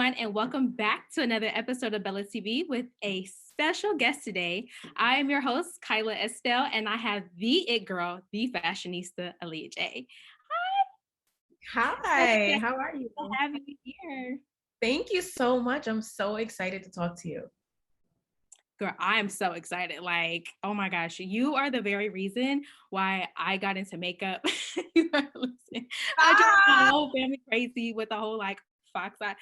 everyone, and welcome back to another episode of Bella TV with a special guest today. I am your host, Kyla Estelle, and I have the it girl, the fashionista, Aaliyah Jay. So Hi, excited how are you? to have you here. Thank you so much. I'm so excited to talk to you. Girl, I am so excited. Like, oh my gosh, you are the very reason why I got into makeup. I drove my Ah! whole family crazy with the whole like fox eye.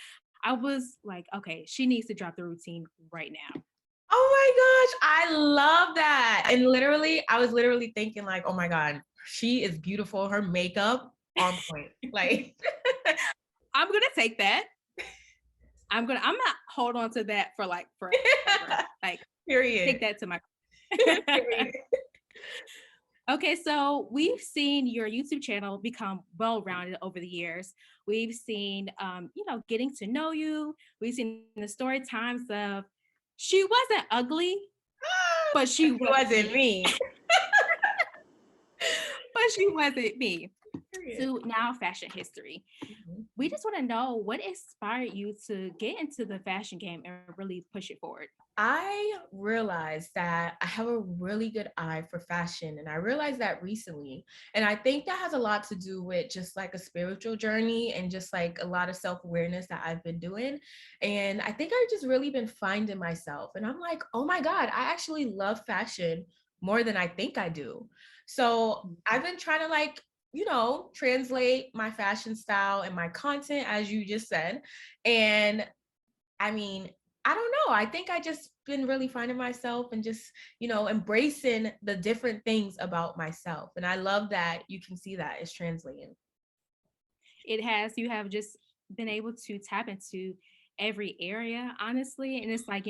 I was like, okay, she needs to drop the routine right now. Oh my gosh, I love that. And literally, I was literally thinking like, oh my God, she is beautiful. Her makeup on point. Like, I'm gonna take that. I'm gonna hold on to that for like forever. Like take period. that to my Period. Okay, so we've seen your YouTube channel become well-rounded over the years. We've seen getting to know you. We've seen the story times of she wasn't ugly, but she She wasn't wasn't me. me. But she wasn't me. Period. To now fashion history. Mhm. We just want to know what inspired you to get into the fashion game and really push it forward. I realized that I have a really good eye for fashion, and I realized that recently. And I think that has a lot to do with just like a spiritual journey and just like a lot of self-awareness that I've been doing. And I think I've just really been finding myself. And I'm like, oh my God, I actually love fashion more than I think I do. So I've been trying to translate my fashion style and my content, as you just said. And I mean, I don't know. I think I just been really finding myself and just, embracing the different things about myself. And I love that you can see that it's translating. You have just been able to tap into every area, honestly. And it's like,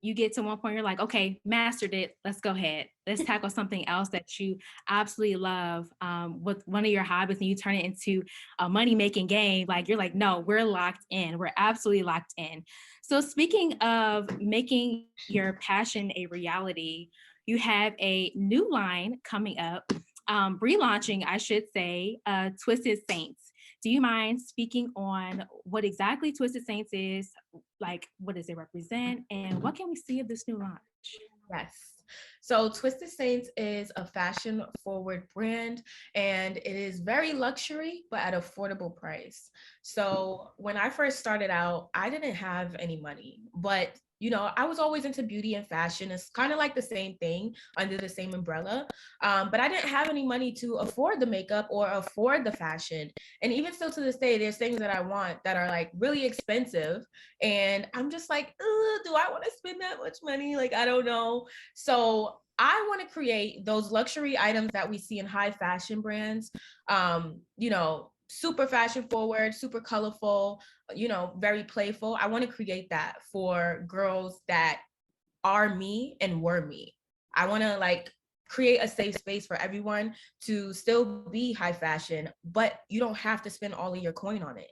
you get to one point, you're like, okay, mastered it. Let's go ahead. Let's tackle something else that you absolutely love with one of your hobbies, and you turn it into a money making game. Like, you're like, no, we're locked in. We're absolutely locked in. So, speaking of making your passion a reality, you have a new line coming up, relaunching, I should say, Twisted Saints. Do you mind speaking on what exactly Twisted Saints is? Like, what does it represent, and what can we see of this new launch? Yes. So Twisted Saints is a fashion forward brand, and it is very luxury but at affordable price. So when I first started out, I didn't have any money, but I was always into beauty and fashion. It's kind of like the same thing under the same umbrella. But I didn't have any money to afford the makeup or afford the fashion. And even still to this day, there's things that I want that are like really expensive. And I'm just like, do I want to spend that much money? Like, I don't know. So I want to create those luxury items that we see in high fashion brands. Super fashion forward, super colorful, very playful. I want to create that for girls that are me and were me. I want to like create a safe space for everyone to still be high fashion, but you don't have to spend all of your coin on it.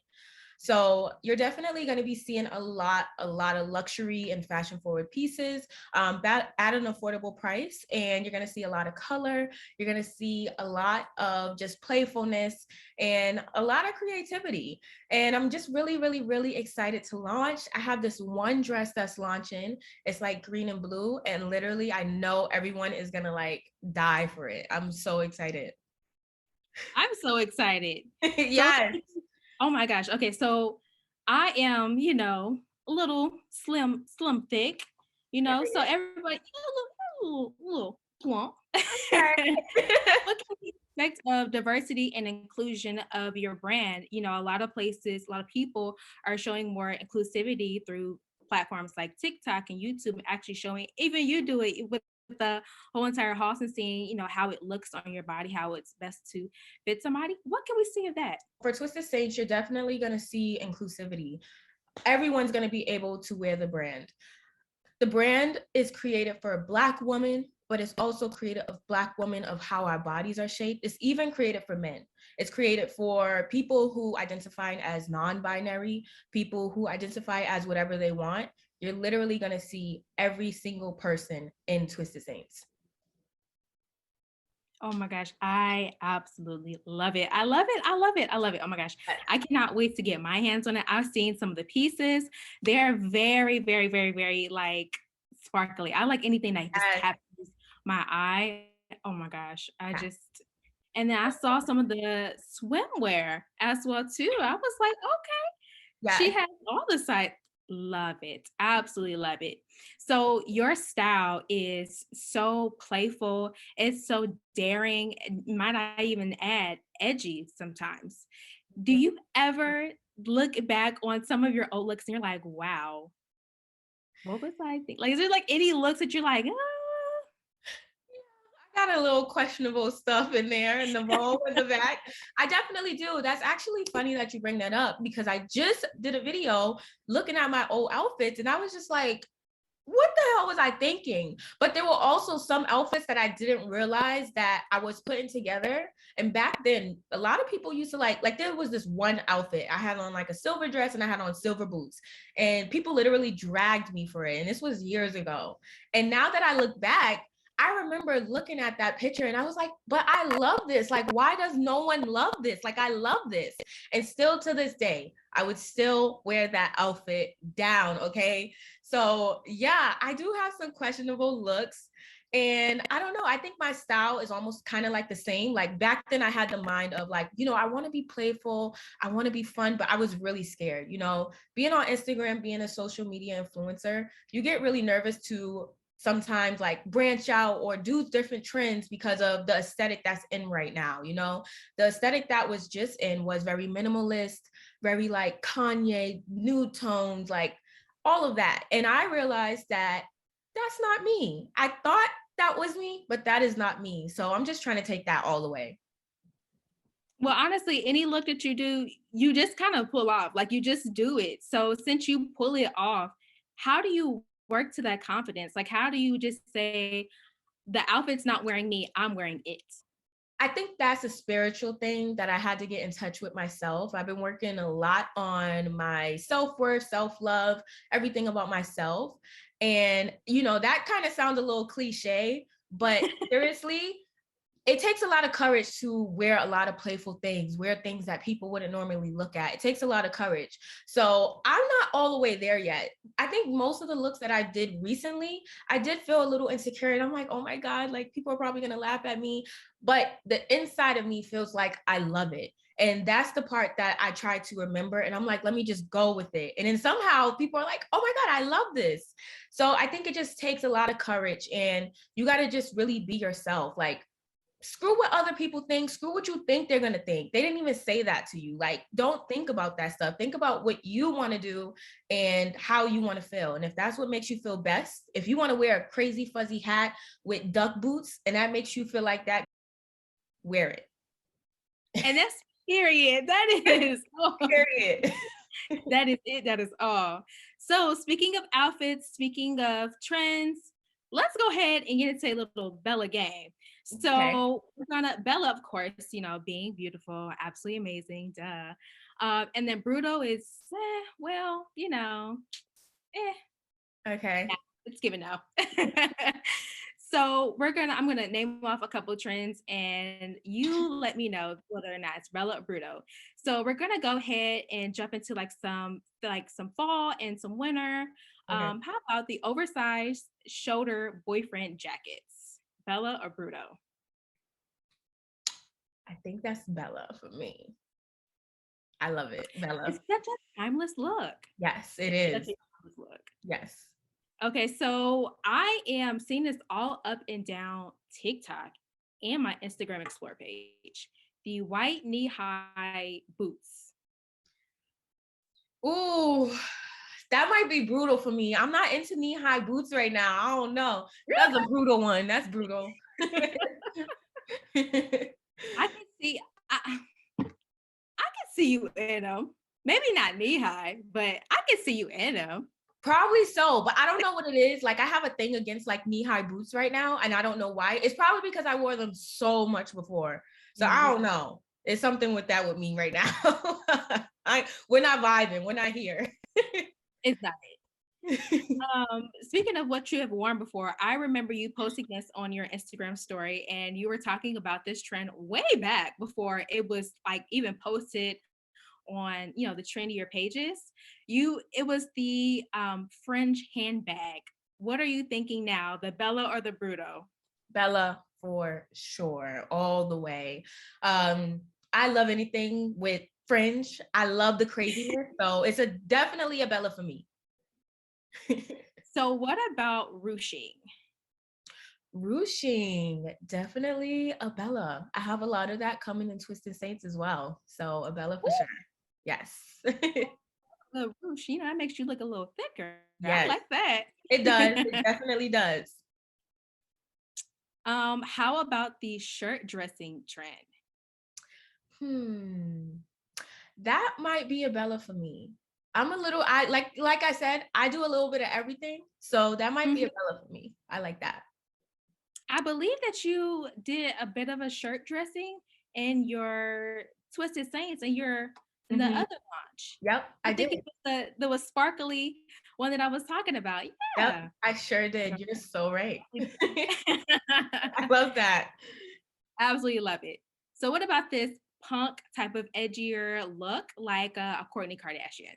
So you're definitely going to be seeing a lot of luxury and fashion forward pieces at an affordable price. And you're going to see a lot of color. You're going to see a lot of just playfulness and a lot of creativity. And I'm just really, really, really excited to launch. I have this one dress that's launching. It's like green and blue. And literally, I know everyone is going to like die for it. I'm so excited. I'm so excited. So, Yes. oh my gosh. Okay, so I am, a little slim thick, so everybody, little plump. Okay. What can we expect of diversity and inclusion of your brand? A lot of places, a lot of people are showing more inclusivity through platforms like TikTok and YouTube, actually showing, even you do it with the whole entire house and seeing, how it looks on your body, how it's best to fit somebody. What can we see of that? For Twisted Saints, you're definitely going to see inclusivity. Everyone's going to be able to wear the brand. The brand is created for a Black woman, but it's also created of Black women of how our bodies are shaped. It's even created for men. It's created for people who identify as non-binary, people who identify as whatever they want. You're literally going to see every single person in Twisted Saints. Oh my gosh, I absolutely love it. I love it. I love it. I love it. Oh my gosh. I cannot wait to get my hands on it. I've seen some of the pieces. They're very, very, very, very like sparkly. I like anything that just Yes, captures my eye. Oh my gosh. I yes, just and then I saw some of the swimwear as well too. I was like, okay, she yes. has all the side. Love it. Absolutely love it. So your style is so playful. It's so daring. And might I even add edgy sometimes. Do you ever look back on some of your old looks and you're like, wow, what was I thinking? Like, is there like any looks that you're like, I got a little questionable stuff in there in the bowl in the back. I definitely do. That's actually funny that you bring that up because I just did a video looking at my old outfits and I was just like, what the hell was I thinking? But there were also some outfits that I didn't realize that I was putting together. And back then, a lot of people used to like there was this one outfit. I had on like a silver dress and I had on silver boots. And people literally dragged me for it. And this was years ago. And now that I look back, I remember looking at that picture and I was like, but I love this. Like, why does no one love this? Like, I love this. And still to this day, I would still wear that outfit down. Okay. So yeah, I do have some questionable looks. And I don't know, I think my style is almost kind of like the same. Like back then I had the mind of like, I want to be playful, I want to be fun, but I was really scared, being on Instagram, being a social media influencer, you get really nervous to sometimes like branch out or do different trends because of the aesthetic that's in right now. The aesthetic that was just in was very minimalist, very like Kanye, nude tones, like all of that. And I realized that that's not me. I thought that was me, but that is not me. So I'm just trying to take that all away. well, honestly, any look that you do, you just kind of pull off, like you just do it. So since you pull it off, how do you work to that confidence? Like, how do you just say, the outfit's not wearing me, I'm wearing it? I think that's a spiritual thing that I had to get in touch with myself. I've been working a lot on my self-worth, self-love, everything about myself. And, that kind of sounds a little cliche, but seriously, it takes a lot of courage to wear a lot of playful things, wear things that people wouldn't normally look at. It takes a lot of courage. So I'm not all the way there yet. I think most of the looks that I did recently, I did feel a little insecure. And I'm like, oh my God, like people are probably going to laugh at me. But the inside of me feels like I love it. And that's the part that I try to remember. And I'm like, let me just go with it. And then somehow people are like, oh my God, I love this. So I think it just takes a lot of courage and you got to just really be yourself. Like, screw what other people think, screw what you think they're going to think. They didn't even say that to you. Like, don't think about that stuff. Think about what you want to do and how you want to feel. And if that's what makes you feel best, if you want to wear a crazy fuzzy hat with duck boots and that makes you feel like that, wear it. And that's period. That is all. Period. That is it. That is all. So speaking of outfits, speaking of trends, let's go ahead and get into a little Bella game. Okay. So we're gonna Bella, of course, being beautiful, absolutely amazing, duh. And then Bruto is, well, eh, Okay. yeah, it's given now. So I'm gonna name off a couple of trends and you let me know whether or not it's Bella or Bruto. So we're gonna go ahead and jump into some fall and some winter. Okay. How about the oversized shoulder boyfriend jackets? Bella or Bruto? I think that's Bella for me. I love it. It's Bella. such a timeless look. Yes, it Such is. a timeless look. Yes. Okay, so I am seeing this all up and down TikTok and my Instagram Explore page. The white knee-high boots. Ooh, that might be brutal for me. I'm not into knee-high boots right now. I don't know. That's a brutal one. That's brutal. I can see I can see you in them. Maybe not knee-high, but I can see you in them. Probably so, but I don't know what it is. Like I have a thing against like knee-high boots right now, and I don't know why. It's probably because I wore them so much before. So I don't know. It's something with that with me right now. We're not vibing. We're not here. It's not it. Speaking of what you have worn before, I remember you posting this on your Instagram story, and you were talking about this trend way back before it was like even posted on, you know, the trendier pages. It was the fringe handbag. What are you thinking now, the Bella or the Bruto? Bella for sure, all the way. I love anything with fringe. I love the craziness, so it's a definitely a Bella for me. So what about ruching? Ruching, definitely a Bella. I have a lot of that coming in Twisted Saints as well, so a Bella for Ooh, sure. Yes. the ruche, you know, that makes you look a little thicker. I Yes, like that. it does. It definitely does. How about the shirt dressing trend? Hmm. That might be a Bella for me. I'm a little I like I said, I do a little bit of everything. So that might be a Mhm. Bella for me. I like that. I believe that you did a bit of a shirt dressing in your Twisted Saints and your in the Mhm. other launch. Yep, I I think did. it was the was sparkly one that I was talking about. Yep, Yeah. I sure did. Girl, You're so right. absolutely I love that. absolutely love it. So what about this punk type of edgier look like a Kourtney Kardashian?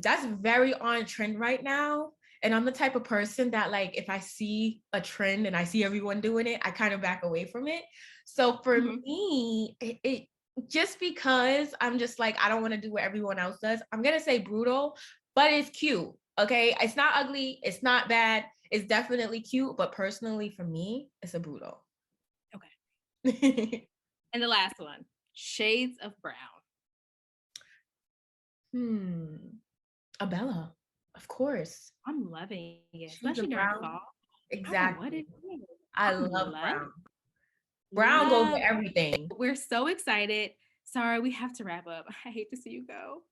That's very on trend right now. And I'm the type of person that like if I see a trend and I see everyone doing it, I kind of back away from it. So for Mhm. me, it just because I'm just like I don't want to do what everyone else does, I'm gonna say brutal, but it's cute. Okay. It's not ugly, it's not bad, it's definitely cute, but personally for me, it's a brutal. Okay. And the last one, shades of brown. hmm. A Bella, of course. I'm loving it, Shades of especially during brown. fall. I don't know what Exactly. it is. I I love love, brown. Brown goes with love. everything. We're so excited. Sorry, we have to wrap up. I hate to see you go.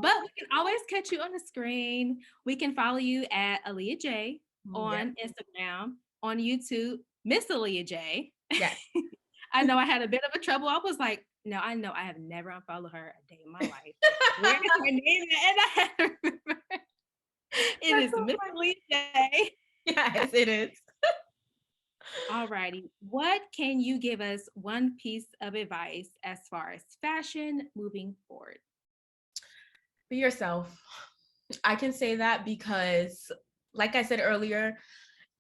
But Oh, we can always catch you on the screen. We can follow you at Aaliyah Jay yeah, on Instagram, on YouTube, Miss Aaliyah Jay. yes. I know I had a bit of a trouble. I was like, no, I know I have never unfollowed her a day in my life. Where is her name? And I had to remember. It That's is so Miss funny. Aaliyah Jay. Yes, it is. Alrighty. What can you give us one piece of advice as far as fashion moving forward? Be yourself. I can say that because, like I said earlier,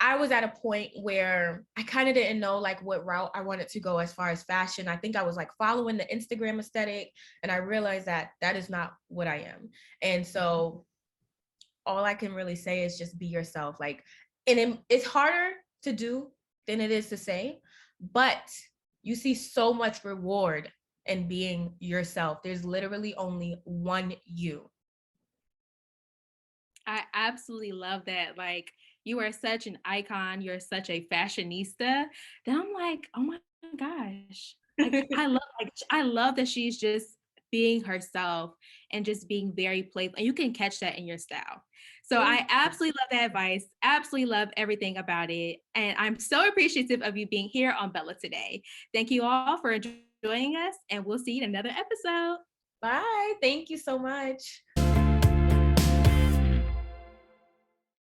I was at a point where I kind of didn't know like what route I wanted to go as far as fashion. I think I was like following the Instagram aesthetic, and I realized that that is not what I am. And so all I can really say is just be yourself. Like, and it's harder to do than it is to say, but you see so much reward in being yourself. There's literally only one you. I absolutely love that. Like, you are such an icon. You're such a fashionista. That I'm like, oh my gosh. I love that she's just being herself and just being very playful. And you can catch that in your style. So Thank I absolutely love that advice. Absolutely love everything about it. And I'm so appreciative of you being here on Bella today. Thank you all for joining us, and we'll see you in another episode. Bye. Thank you so much.